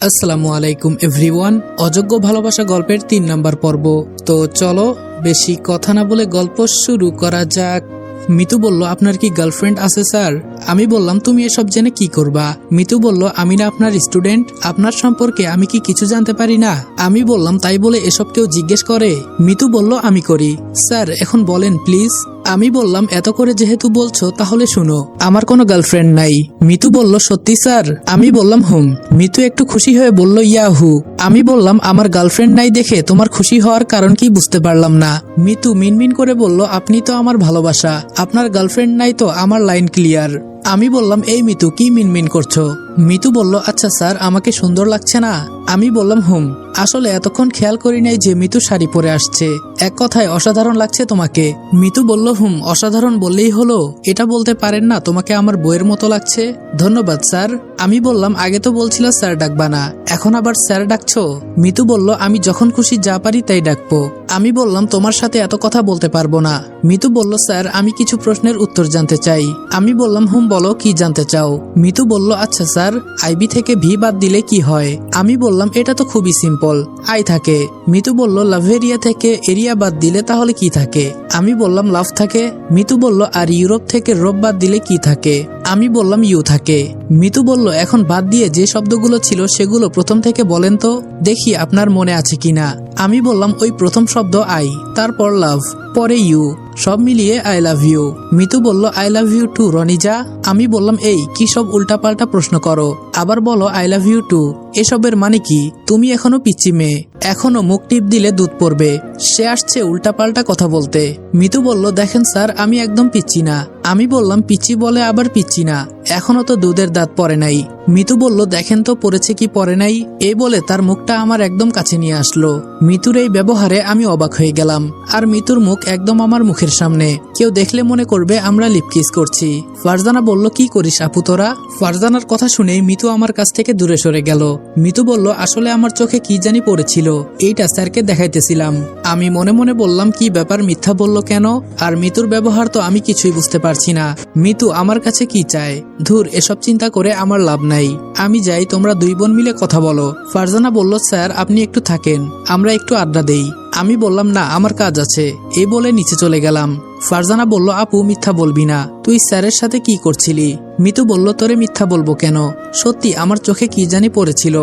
আসসালামু আলাইকুম এভরিওয়ান। অযোগ্য ভালোবাসা গল্পের ৩ নম্বর পর্ব। তো চলো বেশি কথা না বলে গল্প শুরু করা যাক। মিতু বলল, আপনার কি গার্লফ্রেন্ড আছে স্যার? আমি বললাম, তুমি এসব জেনে কি করবা? মিতু বলল, আমি না আপনার স্টুডেন্ট, আপনার সম্পর্কে আমি কি কিছু জানতে পারি না? আমি বললাম, তাই বলে এসব কেউ জিজ্ঞেস করে? মিতু বলল, আমি করি। স্যার এখন বলেন প্লিজ। আমি বললাম, এত করে যেহেতু বলছো তাহলে শুনো, আমার কোনো গার্লফ্রেন্ড নাই। মিতু বলল, সত্যি স্যার? আমি বললাম হুম। মিতু একটু খুশি হয়ে বলল, ইয়াহু। আমি বললাম, আমার গার্লফ্রেন্ড নাই দেখে তোমার খুশি হওয়ার কারণ কি বুঝতে পারলাম না। মিতু মিনমিন করে বলল, আপনি তো আমার ভালোবাসা, আপনার গার্লফ্রেন্ড নাই তো আমার লাইন ক্লিয়ার। আমি বললাম, এই মিতু কি মিনমিন করছো? মিতু বলল, আচ্ছা স্যার, আমাকে সুন্দর লাগছে না? আমি বললাম, হুম। আসলে এতক্ষণ খেয়াল করি নাই যে মিতু শাড়ি পরে আসছে। এক কথায় অসাধারণ লাগছে তোমাকে। মিতু বলল, হুম, অসাধারণ বললেই হলো? এটা বলতে পারেন না তোমাকে আমার বইয়ের মতো লাগছে? ধন্যবাদ স্যার। আমি বললাম, আগে তো বলছিল স্যার ডাকবা না, এখন আবার স্যার ডাকছো? মিতু বলল, আমি যখন খুশি যা পারি তাই ডাকবো। আমি বললাম, তোমার সাথে এত কথা বলতে পারবো না। মিতু বলল, স্যার আমি কিছু প্রশ্নের উত্তর জানতে চাই। আমি বললাম, হুম বলো, কি জানতে চাও? মিতু বলল, আচ্ছা স্যার, আইবি থেকে ভি বাদ দিলে কি হয়? আমি বললাম, এটা তো খুবই সিম্পল, আই থাকে। মিতু বলল, লাভেরিয়া থেকে এরিয়া বাদ দিলে তাহলে কি থাকে? আমি বললাম, লাভ থাকে। মিতু বলল, আর ইউরোপ থেকে রোপ বাদ দিলে কি থাকে? আমি বললাম, ইউ থাকে। মিতু বলল, এখন বাদ দিয়ে যে শব্দগুলো ছিল সেগুলো প্রথম থেকে বলেন তো, দেখি আপনার মনে আছে কিনা। আমি বললাম, ওই প্রথম শব্দ আই, তারপর লাভ, পরে ইউ, সব মিলিয়ে আই লাভ ইউ। মিতু বলল, I love you too Ranija. আমি বললাম, এই কি সব উল্টাপাল্টা প্রশ্ন করো? আবার বলো আই লাভ ইউ টু। এসবের মানে কি? তুমি এখনো পিচ্চি মেয়ে, এখনো মুখ টিপ দিলে দুধ পড়বে। সে আসছে উল্টাপাল্টা কথা বলতে। মিতু বলল, দেখেন স্যার, আমি একদম পিচ্চি না। আমি বললাম, পিচ্চি বলে আবার পিচ্চি না, এখনো তো দুধের দাঁত পড়ে নাই। মিতু বলল, দেখেন তো পড়েছে কি পড়ে নাই। এই বলে তার মুখটা আমার একদম কাছে নিয়ে আসলো। মিতুর এই ব্যবহারে আমি অবাক হয়ে গেলাম। আর মিতুর মুখ একদম আমার মুখের সামনে, কেউ দেখলে মনে করবে আমরা লিপকিস করছি। ফারজানা বলল, কি করিস আপু তোরা? ফারজানার কথা শুনে মিতু আমার কাছ থেকে দূরে সরে গেল। মিতু বলল, আসলে আমার চোখে কি জানি পড়েছিল, এইটা স্যারকে দেখাইতেছিলাম। আমি মনে মনে বললাম, কি ব্যাপার, মিথ্যা বলল কেন? আর মিতুর ব্যবহার তো আমি কিছুই বুঝতে পারছি না। মিতু আমার কাছে কি চায়? ধুর, এসব চিন্তা করে আমার লাভ নাই। আমি যাই, তোমরা দুই বোন মিলে কথা বলো। ফারজানা বলল, স্যার আপনি একটু থাকেন, আমরা একটু আড্ডা দেই। আমি বললাম, না আমার কাজ আছে। এই বলে নিচে চলে গেলাম। ফারজানা বলল, আপু মিথ্যা বলবি না, তুই স্যারের সাথে কি করছিলি? মিতু বলল, তোরে মিথ্যা বলবো কেন, সত্যি আমার চোখে কি জানি পড়েছিল।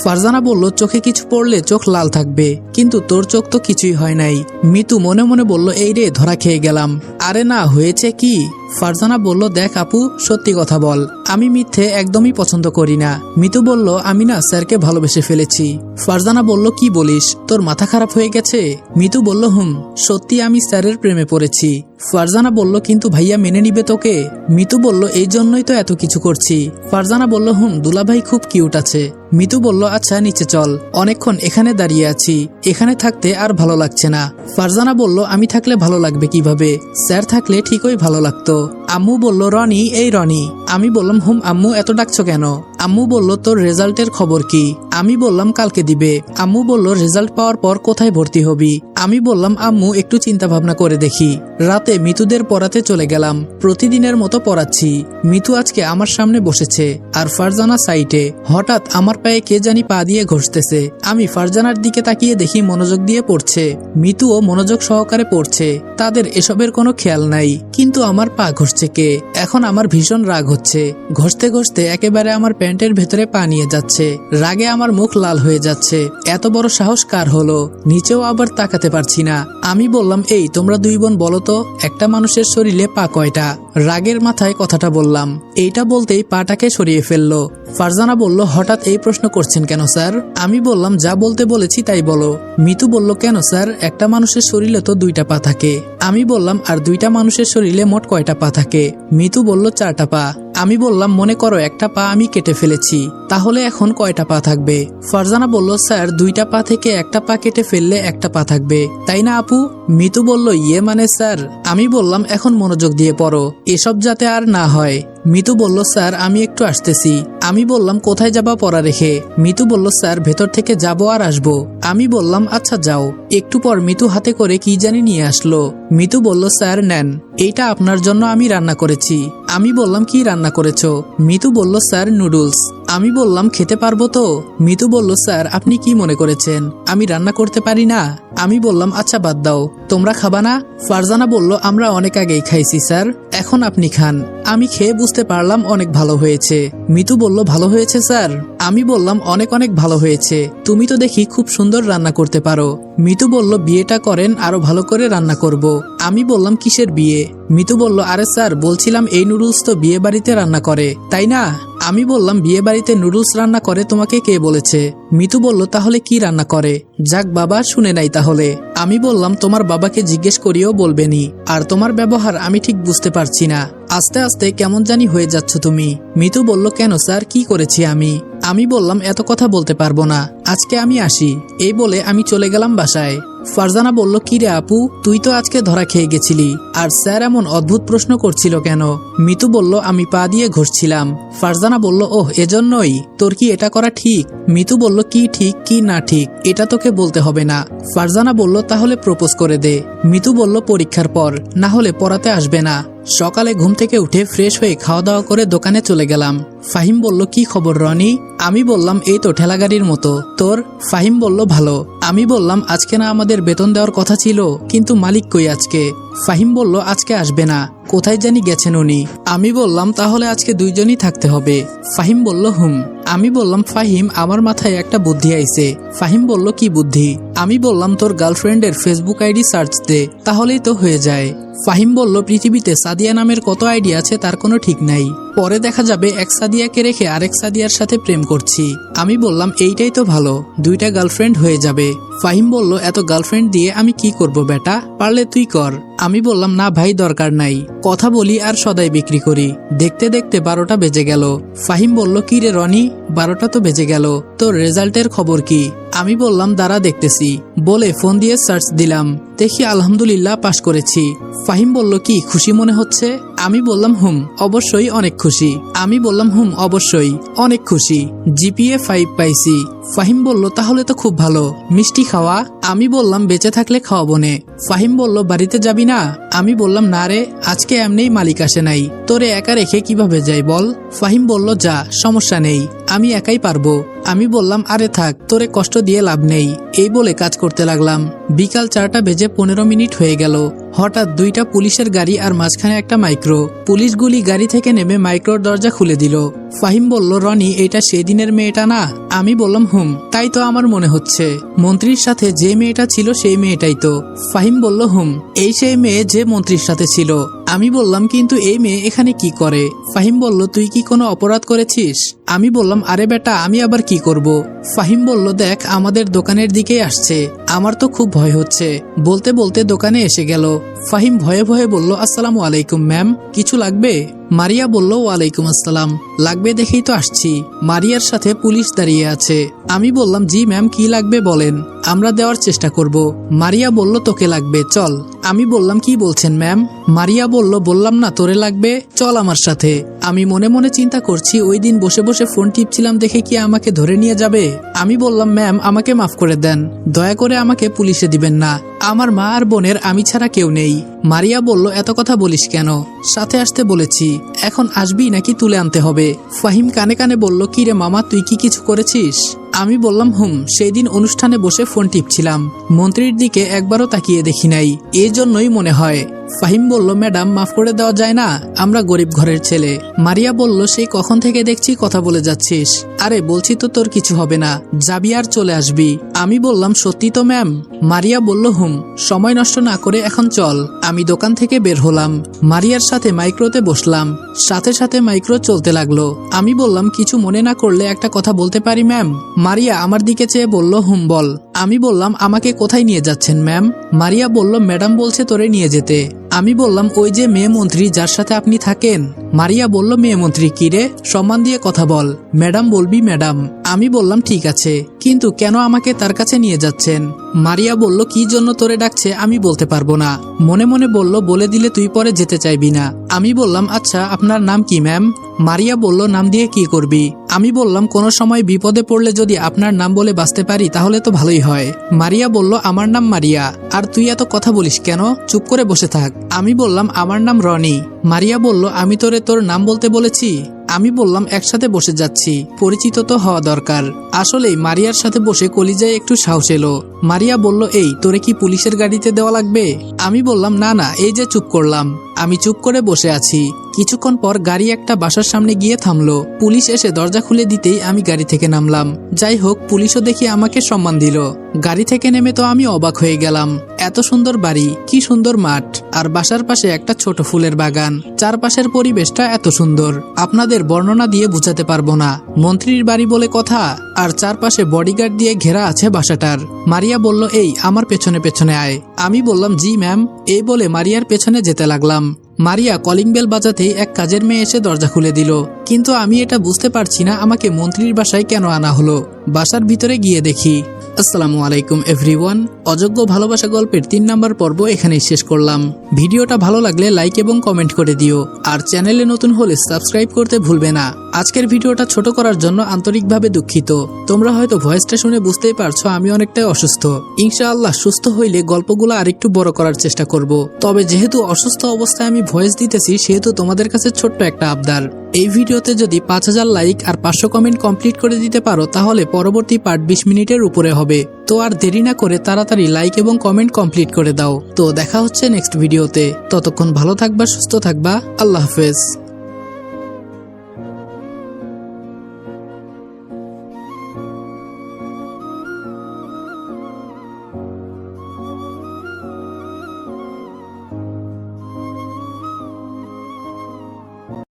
ফারজানা বলল, চোখে কিছু পড়লে চোখ লাল থাকবে, কিন্তু তোর চোখ তো কিছুই হয় নাই। মিতু মনে মনে বলল, এই রে ধরা খেয়ে গেলাম। আরে না, হয়েছে কি? ফারজানা বলল, দেখ আপু, সত্যি কথা বল, আমি মিথ্যে একদমই পছন্দ করি না। মিতু বলল, আমি না স্যারকে ভালোবেসে ফেলেছি। ফারজানা বলল, কি বলিস, তোর মাথা খারাপ হয়ে গেছে? মিতু বলল, হুম, সত্যি আমি স্যারের প্রেমে পড়েছি। ফারজানা বলল, কিন্তু ভাইয়া মেনে নিবে তোকে? মিতু বলল, এই জন্যই তো এত কিছু করছি। ফারজানা বলল, হুম, দুলাভাই খুব কিউট আছে। মিতু বলল, আচ্ছা নিচে চল, অনেকক্ষণ এখানে দাঁড়িয়ে আছি, এখানে থাকতে আর ভালো লাগছে না। ফারজানা বলল, আমি থাকলে ভালো লাগবে কিভাবে? স্যার থাকলে ঠিকই ভালো লাগতো। আম্মু বলল, রনি, এই রনি। আমি বললাম, হুম আম্মু, এত ডাকছো কেন? আম্মু বলল, তোর রেজাল্টের খবর কি? আমি বললাম, কালকে দিবে। আম্মু বলল, রেজাল্ট পাওয়ার পর কোথায় ভর্তি হবি? আমি বললাম, আম্মু একটু চিন্তা ভাবনা করে দেখি। রাতে মিতুদের পড়াতে চলে গেলাম, প্রতিদিনের মতো পড়াচ্ছি। মিতু আজকে আমার সামনে বসেছে, আর ফারজানা সাইটে। হঠাৎ আমার পায়ে কে জানি পা দিয়ে ঘষতেছে। আমি ফারজানার দিকে তাকিয়ে দেখি মনোযোগ দিয়ে পড়ছে, মিতুও মনোযোগ সহকারে পড়ছে, তাদের এসবের কোনো খেয়াল নাই। কিন্তু আমার পা ঘষছে কে? এখন আমার ভীষণ রাগ হচ্ছে। ঘষতে ঘষতে একেবারে আমার প্যান্টের ভেতরে পা নিয়ে যাচ্ছে। রাগে আমার মুখ লাল হয়ে যাচ্ছে। এত বড় সাহস কার হলো? নিচেও আবার তাকাতে পারছি না। আমি বললাম, এই তোমরা দুই বোন বলো তো, একটা মানুষের শরীরে পা কয়টা? রাগের মাথায় কথাটা বললাম। এইটা বলতেই পাটাকে সরিয়ে ফেললো। ফারজানা বলল, হঠাৎ এই প্রশ্ন করছেন কেন স্যার? আমি বললাম, যা বলতে বলেছি তাই বলো। মিতু বলল, কেন স্যার, একটা মানুষের শরীরে তো 2টা পা থাকে। আমি বললাম, আর 2টা মানুষের শরীরে মোট কয়টা পা থাকে? মিতু বলল, 4টা পা। আমি বললাম, মনে করো একটা পা আমি কেটে ফেলেছি, তাহলে এখন কয়টা পা থাকবে? ফারজানা বলল, স্যার 2টা পা থেকে একটা পা কেটে ফেললে একটা পা থাকবে, তাই না আপু? মিতু বলল, ইয়ে মানে স্যার। আমি বললাম, এখন মনোযোগ দিয়ে পড়ো, এসব যাতে আর না হয়। মিতু বলল, স্যার আমি একটু আসতেছি। আমি বললাম, কোথায় যাবা পড়া রেখে? মিতু বলল, স্যার ভেতর থেকে যাবো আর আসবো। আমি বললাম, আচ্ছা যাও। একটু পর মিতু হাতে করে কি জানি নিয়ে আসলো। মিতু বলল, স্যার নেন, এইটা আপনার জন্য আমি রান্না করেছি। আমি বললাম, কি রান্না করেছো? মিতু বলল, স্যার নুডলস। আমি বললাম খেতে পারবো তো। মিতু বলল স্যার আপনি কি মনে করেছেন আমি রান্না করতে পারি না? আমি বললাম আচ্ছা বাদ দাও, তোমরা খাবা না? ফারজানা বলল আমরা অনেক আগেই খাইছি স্যার, এখন আপনি খান। আমি খেয়ে বুঝতে পারলাম অনেক ভালো হয়েছে। মিতু বলল ভালো হয়েছে স্যার? আমি বললাম অনেক অনেক ভালো হয়েছে, তুমি তো দেখি খুব সুন্দর রান্না করতে পারো। মিতু বলল বিয়েটা করেন আরো ভালো করে রান্না করব। আমি বললাম কিসের বিয়ে? মিতু বলল আরে স্যার বলছিলাম এই নুডলস তো বিয়ে বাড়িতে রান্না করে তাই না? আমি বললাম বিয়ে বাড়িতে নুডলস রান্না করে তোমাকে কে বলেছে? মিতু বলল তাহলে কি রান্না করে? যাক বাবা শুনে নাই তাহলে। আমি বললাম তোমার বাবাকে জিজ্ঞেস করিও বলবেনি, আর তোমার ব্যবহার আমি ঠিক বুঝতে পারছি না, আস্তে আস্তে কেমন জানি হয়ে যাচ্ছ তুমি। মিতু বলল কেন স্যার কি করেছি আমি? আমি বললাম এত কথা বলতে পারবো না, আজকে আমি আসি। এই বলে আমি চলে গেলাম বাসায়। ফারজানা বলল কি রে আপু, তুই তো আজকে ধরা খেয়ে গেছিলি, আর স্যার এমন অদ্ভুত প্রশ্ন করছিল কেন? মিতু বলল আমি পা দিয়ে ঘষছিলাম। ফারজানা বলল ওহ এজন্যই, তোর কি এটা করা ঠিক? মিতু বলল কি ঠিক কি না ঠিক এটা তোকে বলতে হবে না। ফারজানা বলল তাহলে প্রপোজ করে দে। মিতু বলল পরীক্ষার পর, না হলে পড়াতে আসবে না। সকালে ঘুম থেকে উঠে ফ্রেশ হয়ে খাওয়া দাওয়া করে দোকানে চলে গেলাম। ফাহিম বলল কি খবর রনি? আমি বললাম এই তো ঠেলাগাড়ির মতো। তোর? ফাহিম বলল ভালো। আমি বললাম আজকে না আমাদের বেতন দেওয়ার কথা ছিল, কিন্তু মালিক কই আজকে? ফাহিম বলল আজকে আসবে না, কোথায় জানি গেছেন উনি। আমি বললাম তাহলে আজকে দুইজনই থাকতে হবে। ফাহিম বলল হুম। আমি বললাম ফাহিম আমার মাথায় একটা বুদ্ধি আইছে। ফাহিম বলল কি বুদ্ধি? আমি বললাম তোর গার্লফ্রেন্ডের ফেসবুক আইডি সার্চ দে, তাহলেই তো হয়ে যায়। ফাহিম বলল পৃথিবীতে সাদিয়া নামের কত আইডি আছে তার কোনো ঠিক নাই, পরে দেখা যাবে এক সাদিয়াকে রেখে আরেক সাদিয়ার সাথে প্রেম করছি। আমি বললাম এইটাই তো ভালো, দুইটা গার্লফ্রেন্ড হয়ে যাবে। ফাহিম বলল এত গার্লফ্রেন্ড দিয়ে আমি কি করব বেটা, পারলে তুই কর। আমি বললাম না ভাই দরকার নাই, কথা বলি আর সদাই বিক্রি করি। দেখতে দেখতে 12টা বেজে গেল। ফাহিম বলল কি রে রনি, 12টা তো বেজে গেল, তোর রেজাল্টের খবর কি? আমি বললাম দাঁড়া দেখতেছি, বলে ফোন দিয়ে সার্চ দিলাম, দেখি আলহামদুলিল্লাহ পাশ করেছি। ফাহিম বলল কি খুশি মনে হচ্ছে? আমি বললাম হুম অবশ্যই অনেক খুশি। আমি বললাম হুম অবশ্যই অনেক খুশি, জিপিএ 5 পাইছি। ফাহিম বলল তাহলে তো খুব ভালো, মিষ্টি খাওয়া? আমি বললাম বেঁচে থাকলে খাওয়াবো নে। ফাহিম বলল বাড়িতে যাবি না? আমি বললাম না রে, আজকে এমনিই মালিক আসে নাই, তোরে একা রেখে কিভাবে যাই বল? ফাহিম বলল যা সমস্যা নেই, আমি একাই পারবো। আমি বললাম আরে থাক, তোরে কষ্ট দিয়ে লাভ নেই। এই বলে কাজ করতে লাগলাম। বিকাল 4টা বেজে 15 মিনিট হয়ে গেল। হঠাৎ 2টা পুলিশের গাড়ি আর মাঝখানে একটা মাইক্রো। পুলিশগুলি গাড়ি থেকে নেমে মাইক্রোর দরজা খুলে দিল। ফাহিম বলল রনি এটা সেই দিনের মেয়েটা না? আমি বললাম হুম তাই তো আমার মনে হচ্ছে, মন্ত্রীর সাথে যে মেয়েটা ছিল সেই মেয়েটাই তো। ফাহিম বলল হুম এই সেই মেয়ে যে মন্ত্রীর সাথে ছিল। আমি বললাম কিন্তু এই মেয়ে এখানে কি করে? ফাহিম বলল তুই কি কোনো অপরাধ করেছিস? আমি বললাম আরে বেটা আমি আবার কি করব? ফাহিম বলল দেখ আমাদের দোকানের দিকেই আসছে, আমার তো খুব ভয় হচ্ছে। বলতে বলতে দোকানে এসে গেল। ফাহিম ভয়ে ভয়ে বলল আসসালামু আলাইকুম ম্যাম, কিছু লাগবে? মারিয়া বলল ওয়ালাইকুম আসসালাম, লাগবে দেখেই তো আসছি। মারিয়ার সাথে পুলিশ দাঁড়িয়ে আছে। আমি বললাম জি ম্যাম কি লাগবে বলেন, আমরা দেওয়ার চেষ্টা করব। মারিয়া বলল তোকে লাগবে চল। আমি বললাম কি বলছেন ম্যাম? মারিয়া বলল বললাম না তোরে লাগবে, চল আমার সাথে। আমি মনে মনে চিন্তা করছি ওই দিন বসে বসে ফোন টিপছিলাম দেখে কি আমাকে ধরে নিয়ে যাবে? আমি বললাম ম্যাম আমাকে মাফ করে দেন, দয়া করে আমাকে পুলিশে দিবেন না, আমার মা আর বোনের আমি ছাড়া কেউ নেই। মারিয়া বলল এত কথা বলিস কেন, সাথে আসতে বলেছি, এখন আসবি নাকি তুলে আনতে হবে? ফাহিম কানে কানে বলল কি রে মামা তুই কি কিছু করেছিস? আমি বললাম হুম সেই দিন অনুষ্ঠানে বসে ফোন টিপছিলাম, মন্ত্রীর দিকে একবারও তাকিয়ে দেখি নাই, এই জন্যই মনে হয়। ফাহিম বলল ম্যাডাম মাফ করে দেওয়া যায় না, আমরা গরিব ঘরের ছেলে। মারিয়া বলল সেই কখন থেকে দেখছি কথা বলে যাচ্ছিস, আরে বলছি তো তোর কিছু হবে না, যাবি আর চলে আসবি। আমি বললাম সত্যি তো ম্যাম? মারিয়া বলল হুম, সময় নষ্ট না করে এখন চল। আমি দোকান থেকে বের হলাম, মারিয়ার সাথে মাইক্রোতে বসলাম, সাথে সাথে মাইক্রো চলতে লাগলো। আমি বললাম কিছু মনে না করলে একটা কথা বলতে পারি ম্যাম? মারিয়া আমার দিকে চেয়ে বলল হুম বল। আমি বললাম আমাকে কোথায় নিয়ে যাচ্ছেন ম্যাম? মারিয়া বলল ম্যাডাম বলছে তোরে নিয়ে যেতে। আমি বললাম ওই যে মেয়ে মন্ত্রী যার সাথে আপনি থাকেন। মারিয়া বলল মেয়ে মন্ত্রী কি রে, সম্মান দিয়ে কথা বল, ম্যাডাম বলবি ম্যাডাম। আমি বললাম ঠিক আছে, কিন্তু কেন আমাকে তার কাছে নিয়ে যাচ্ছেন? মারিয়া বলল কি জন্য তোরে ডাকছে আমি বলতে পারবো না। মনে মনে বলল বলে দিলে তুই পরে যেতে চাইবি না। আমি বললাম আচ্ছা আপনার নাম কি ম্যাম? মারিয়া বলল নাম দিয়ে কি করবি? আমি বললাম কোনো সময় বিপদে পড়লে যদি আপনার নাম বলে বাঁচতে পারি তাহলে তো ভালোই হয়। মারিয়া বলল আমার নাম মারিয়া, আর তুই এত কথা বলিস কেন, চুপ করে বসে থাক। আমি বললাম আমার নাম রনি। মারিয়া বলল আমি তোরে তোর নাম বলতে বলেছি? আমি বললাম একসাথে বসে যাচ্ছি, পরিচিত তো হওয়া দরকার। আসলেই মারিয়ার সাথে বসে কলিজায় একটু সাহস এলো। মারিয়া বলল, এই তোরে কি পুলিশের গাড়িতে দেওয়া লাগবে? আমি বললাম না না, এই যে চুপ করলাম। আমি চুপ করে বসে আছি। কিছুক্ষণ পর গাড়ি একটা বাসার সামনে গিয়ে থামলো। পুলিশ এসে দরজা খুলে দিতেই আমি গাড়ি থেকে নামলাম। যাই হোক, পুলিশও দেখি আমাকে সম্মান দিল। গাড়ি থেকে নেমে তো আমি অবাক হয়ে গেলাম। এত সুন্দর বাড়ি, কি সুন্দর মাঠ, আর বাসার পাশে একটা ছোট ফুলের বাগান। চারপাশের পরিবেশটা এত সুন্দর, আপনাদের বর্ণনা দিয়ে বোঝাতে পারবো না। মন্ত্রীর বাড়ি বলে কথা, আর চারপাশে বডিগার্ড দিয়ে ঘেরা আছে বাসাটার। মারিয়া বলল, এই আমার পেছনে পেছনে আয়। আমি বললাম, জি ম্যাম। এই বলে মারিয়ার পেছনে যেতে লাগলাম। মারিয়া কলিং বেল বাজাতেই এক কাজের মেয়ে এসে দরজা খুলে দিল। কিন্তু আমি এটা বুঝতে পারছি না আমাকে মন্ত্রীর বাসায় কেন আনা হলো। বাসার ভিতরে গিয়ে দেখি। আসসালামু আলাইকুম এভরিওয়ান। অযোগ্য ভালোবাসা গল্পের 3 নাম্বার পর্ব এখানেই শেষ করলাম। ভিডিওটা ভালো লাগলে লাইক এবং কমেন্ট করে দিও, আর চ্যানেলে নতুন হলে সাবস্ক্রাইব করতে ভুলবে না। আজকের ভিডিওটা ছোট করার জন্য আন্তরিকভাবে দুঃখিত। তোমরা হয়তো ভয়েসটা শুনে বুঝতেই পারছো আমি অনেকটাই অসুস্থ। ইনশাআল্লাহ সুস্থ হইলে গল্পগুলো আরেকটু বড় করার চেষ্টা করব। তবে যেহেতু অসুস্থ অবস্থায় আমি ভয়েস দিতেছি, সেহেতু তোমাদের কাছে ছোট্ট একটা আবদার। এই ভিডিওতে যদি 5000 লাইক আর 500 কমেন্ট কমপ্লিট করে দিতে পারো, তাহলে পরবর্তী পার্ট 20 মিনিটের উপরে হবে। তো আর দেরি না করে তাড়াতাড়ি লাইক এবং কমেন্ট কমপ্লিট করে দাও। তো দেখা হচ্ছে নেক্সট ভিডিওতে। ততক্ষণ ভালো থাকবা, সুস্থ থাকবা। আল্লাহ হাফেজ।